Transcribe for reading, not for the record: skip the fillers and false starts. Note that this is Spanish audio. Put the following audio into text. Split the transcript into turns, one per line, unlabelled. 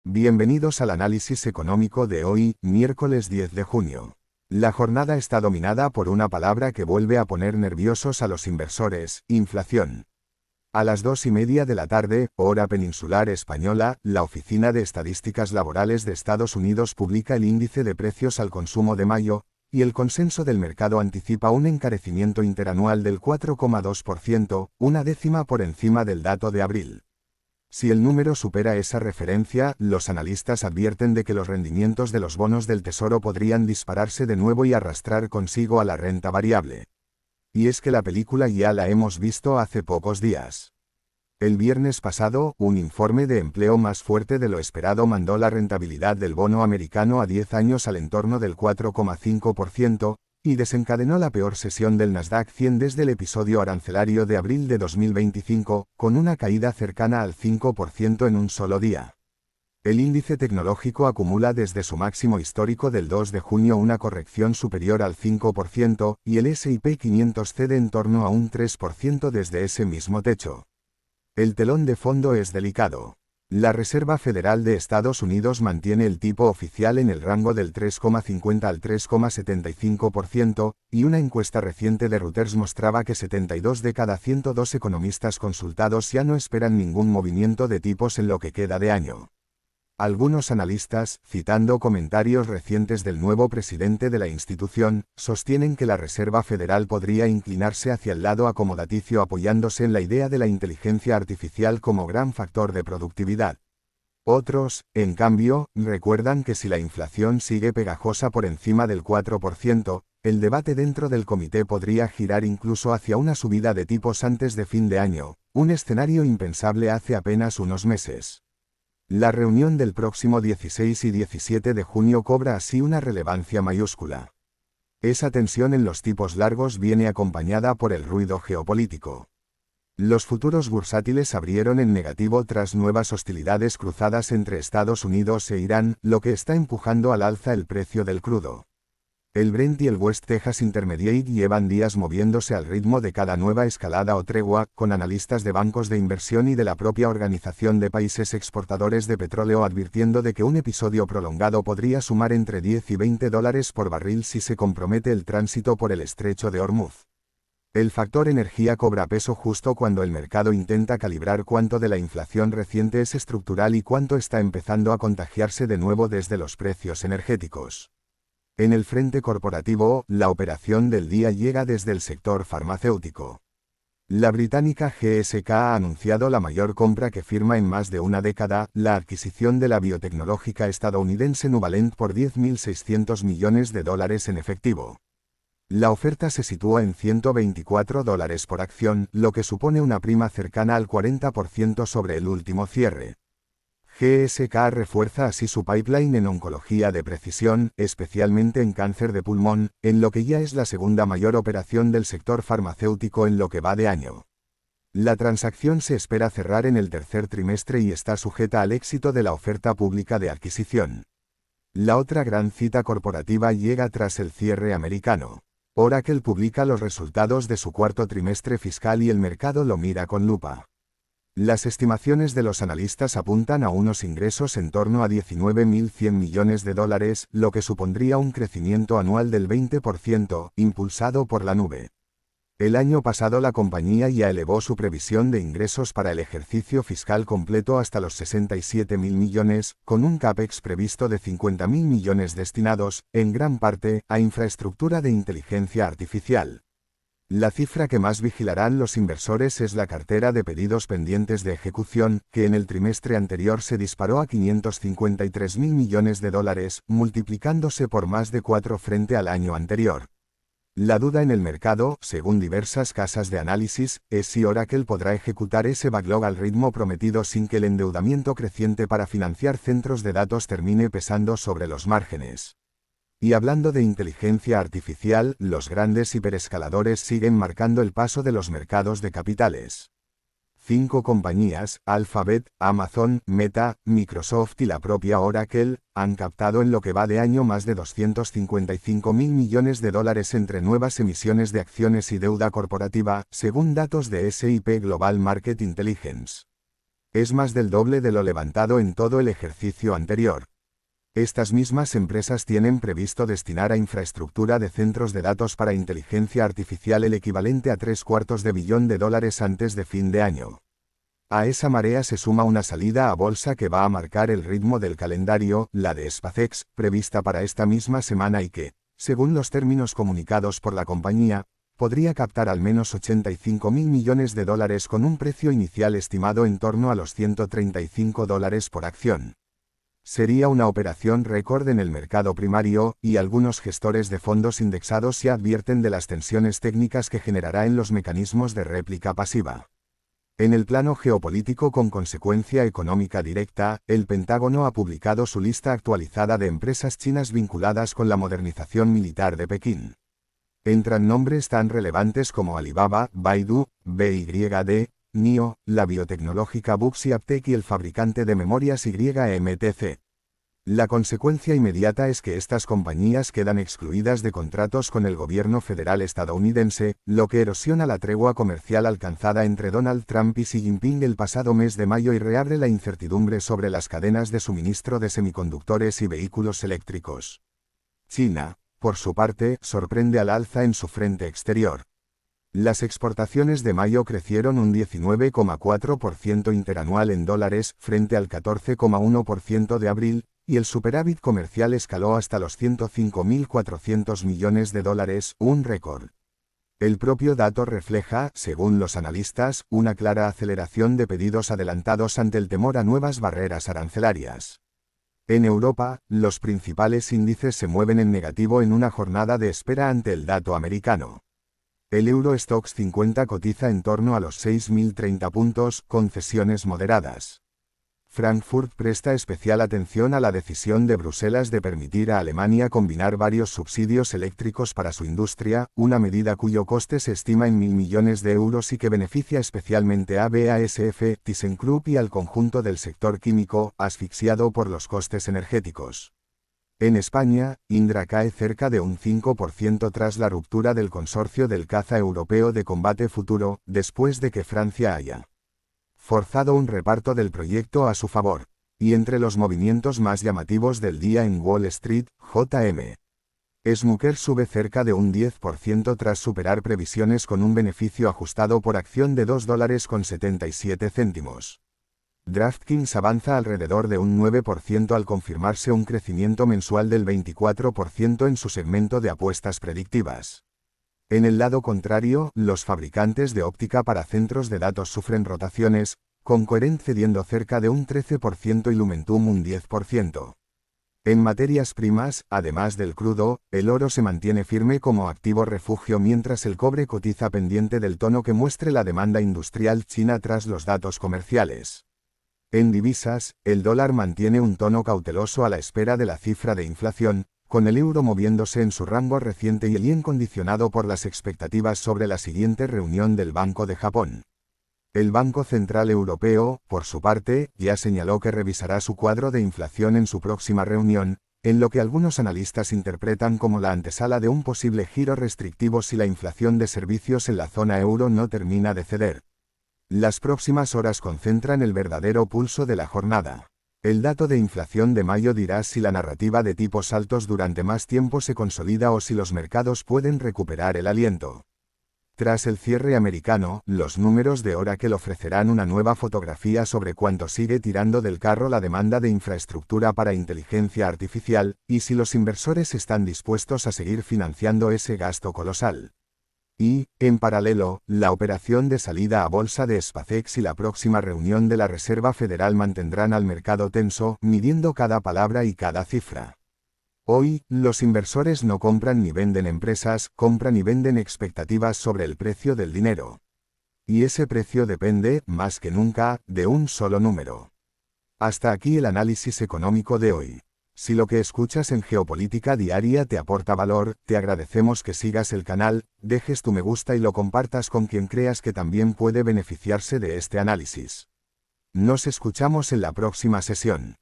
Bienvenidos al análisis económico de hoy, miércoles 10 de junio. La jornada está dominada por una palabra que vuelve a poner nerviosos a los inversores: inflación. A las 2:30 de la tarde, hora peninsular española, la Oficina de Estadísticas Laborales de Estados Unidos publica el índice de precios al consumo de mayo, y el consenso del mercado anticipa un encarecimiento interanual del 4,2%, una décima por encima del dato de abril. Si el número supera esa referencia, los analistas advierten de que los rendimientos de los bonos del Tesoro podrían dispararse de nuevo y arrastrar consigo a la renta variable. Y es que la película ya la hemos visto hace pocos días. El viernes pasado, un informe de empleo más fuerte de lo esperado mandó la rentabilidad del bono americano a 10 años al entorno del 4,5%, y desencadenó la peor sesión del Nasdaq 100 desde el episodio arancelario de abril de 2025, con una caída cercana al 5% en un solo día. El índice tecnológico acumula desde su máximo histórico del 2 de junio una corrección superior al 5%, y el S&P 500 cede en torno a un 3% desde ese mismo techo. El telón de fondo es delicado. La Reserva Federal de Estados Unidos mantiene el tipo oficial en el rango del 3,50 al 3,75%, y una encuesta reciente de Reuters mostraba que 72 de cada 102 economistas consultados ya no esperan ningún movimiento de tipos en lo que queda de año. Algunos analistas, citando comentarios recientes del nuevo presidente de la institución, sostienen que la Reserva Federal podría inclinarse hacia el lado acomodaticio apoyándose en la idea de la inteligencia artificial como gran factor de productividad. Otros, en cambio, recuerdan que si la inflación sigue pegajosa por encima del 4%, el debate dentro del comité podría girar incluso hacia una subida de tipos antes de fin de año, un escenario impensable hace apenas unos meses. La reunión del próximo 16 y 17 de junio cobra así una relevancia mayúscula. Esa tensión en los tipos largos viene acompañada por el ruido geopolítico. Los futuros bursátiles abrieron en negativo tras nuevas hostilidades cruzadas entre Estados Unidos e Irán, lo que está empujando al alza el precio del crudo. El Brent y el West Texas Intermediate llevan días moviéndose al ritmo de cada nueva escalada o tregua, con analistas de bancos de inversión y de la propia Organización de Países Exportadores de Petróleo advirtiendo de que un episodio prolongado podría sumar entre $10 y $20 por barril si se compromete el tránsito por el estrecho de Hormuz. El factor energía cobra peso justo cuando el mercado intenta calibrar cuánto de la inflación reciente es estructural y cuánto está empezando a contagiarse de nuevo desde los precios energéticos. En el frente corporativo, la operación del día llega desde el sector farmacéutico. La británica GSK ha anunciado la mayor compra que firma en más de una década, la adquisición de la biotecnológica estadounidense Nuvalent por $10.600 millones en efectivo. La oferta se sitúa en $124 por acción, lo que supone una prima cercana al 40% sobre el último cierre. GSK refuerza así su pipeline en oncología de precisión, especialmente en cáncer de pulmón, en lo que ya es la segunda mayor operación del sector farmacéutico en lo que va de año. La transacción se espera cerrar en el tercer trimestre y está sujeta al éxito de la oferta pública de adquisición. La otra gran cita corporativa llega tras el cierre americano. Oracle publica los resultados de su cuarto trimestre fiscal y el mercado lo mira con lupa. Las estimaciones de los analistas apuntan a unos ingresos en torno a $19.100 millones, lo que supondría un crecimiento anual del 20%, impulsado por la nube. El año pasado la compañía ya elevó su previsión de ingresos para el ejercicio fiscal completo hasta los $67.000 millones, con un CAPEX previsto de $50.000 millones destinados, en gran parte, a infraestructura de inteligencia artificial. La cifra que más vigilarán los inversores es la cartera de pedidos pendientes de ejecución, que en el trimestre anterior se disparó a $553.000 millones, multiplicándose por más de 4 frente al año anterior. La duda en el mercado, según diversas casas de análisis, es si Oracle podrá ejecutar ese backlog al ritmo prometido sin que el endeudamiento creciente para financiar centros de datos termine pesando sobre los márgenes. Y hablando de inteligencia artificial, los grandes hiperescaladores siguen marcando el paso de los mercados de capitales. 5 compañías, Alphabet, Amazon, Meta, Microsoft y la propia Oracle, han captado en lo que va de año más de $255.000 millones entre nuevas emisiones de acciones y deuda corporativa, según datos de S&P Global Market Intelligence. Es más del doble de lo levantado en todo el ejercicio anterior. Estas mismas empresas tienen previsto destinar a infraestructura de centros de datos para inteligencia artificial el equivalente a $750 millones antes de fin de año. A esa marea se suma una salida a bolsa que va a marcar el ritmo del calendario, la de SpaceX, prevista para esta misma semana y que, según los términos comunicados por la compañía, podría captar al menos $85 mil millones con un precio inicial estimado en torno a los $135 por acción. Sería una operación récord en el mercado primario, y algunos gestores de fondos indexados ya advierten de las tensiones técnicas que generará en los mecanismos de réplica pasiva. En el plano geopolítico con consecuencia económica directa, el Pentágono ha publicado su lista actualizada de empresas chinas vinculadas con la modernización militar de Pekín. Entran nombres tan relevantes como Alibaba, Baidu, BYD, NIO, la biotecnológica Wuxi Aptec y el fabricante de memorias YMTC. La consecuencia inmediata es que estas compañías quedan excluidas de contratos con el gobierno federal estadounidense, lo que erosiona la tregua comercial alcanzada entre Donald Trump y Xi Jinping el pasado mes de mayo y reabre la incertidumbre sobre las cadenas de suministro de semiconductores y vehículos eléctricos. China, por su parte, sorprende al alza en su frente exterior. Las exportaciones de mayo crecieron un 19,4% interanual en dólares frente al 14,1% de abril, y el superávit comercial escaló hasta los $105.400 millones, un récord. El propio dato refleja, según los analistas, una clara aceleración de pedidos adelantados ante el temor a nuevas barreras arancelarias. En Europa, los principales índices se mueven en negativo en una jornada de espera ante el dato americano. El Euro Stoxx 50 cotiza en torno a los 6.030 puntos, con cesiones moderadas. Frankfurt presta especial atención a la decisión de Bruselas de permitir a Alemania combinar varios subsidios eléctricos para su industria, una medida cuyo coste se estima en 1.000 millones de euros y que beneficia especialmente a BASF, ThyssenKrupp y al conjunto del sector químico, asfixiado por los costes energéticos. En España, Indra cae cerca de un 5% tras la ruptura del consorcio del caza europeo de combate futuro, después de que Francia haya forzado un reparto del proyecto a su favor. Y entre los movimientos más llamativos del día en Wall Street, JM Smucker sube cerca de un 10% tras superar previsiones con un beneficio ajustado por acción de $2.77. DraftKings avanza alrededor de un 9% al confirmarse un crecimiento mensual del 24% en su segmento de apuestas predictivas. En el lado contrario, los fabricantes de óptica para centros de datos sufren rotaciones, con Coherent cediendo cerca de un 13% y Lumentum un 10%. En materias primas, además del crudo, el oro se mantiene firme como activo refugio mientras el cobre cotiza pendiente del tono que muestre la demanda industrial china tras los datos comerciales. En divisas, el dólar mantiene un tono cauteloso a la espera de la cifra de inflación, con el euro moviéndose en su rango reciente y el yen condicionado por las expectativas sobre la siguiente reunión del Banco de Japón. El Banco Central Europeo, por su parte, ya señaló que revisará su cuadro de inflación en su próxima reunión, en lo que algunos analistas interpretan como la antesala de un posible giro restrictivo si la inflación de servicios en la zona euro no termina de ceder. Las próximas horas concentran el verdadero pulso de la jornada. El dato de inflación de mayo dirá si la narrativa de tipos altos durante más tiempo se consolida o si los mercados pueden recuperar el aliento. Tras el cierre americano, los números de Oracle ofrecerán una nueva fotografía sobre cuánto sigue tirando del carro la demanda de infraestructura para inteligencia artificial, y si los inversores están dispuestos a seguir financiando ese gasto colosal. Y, en paralelo, la operación de salida a bolsa de SpaceX y la próxima reunión de la Reserva Federal mantendrán al mercado tenso, midiendo cada palabra y cada cifra. Hoy, los inversores no compran ni venden empresas, compran y venden expectativas sobre el precio del dinero. Y ese precio depende, más que nunca, de un solo número. Hasta aquí el análisis económico de hoy. Si lo que escuchas en Geopolítica Diaria te aporta valor, te agradecemos que sigas el canal, dejes tu me gusta y lo compartas con quien creas que también puede beneficiarse de este análisis. Nos escuchamos en la próxima sesión.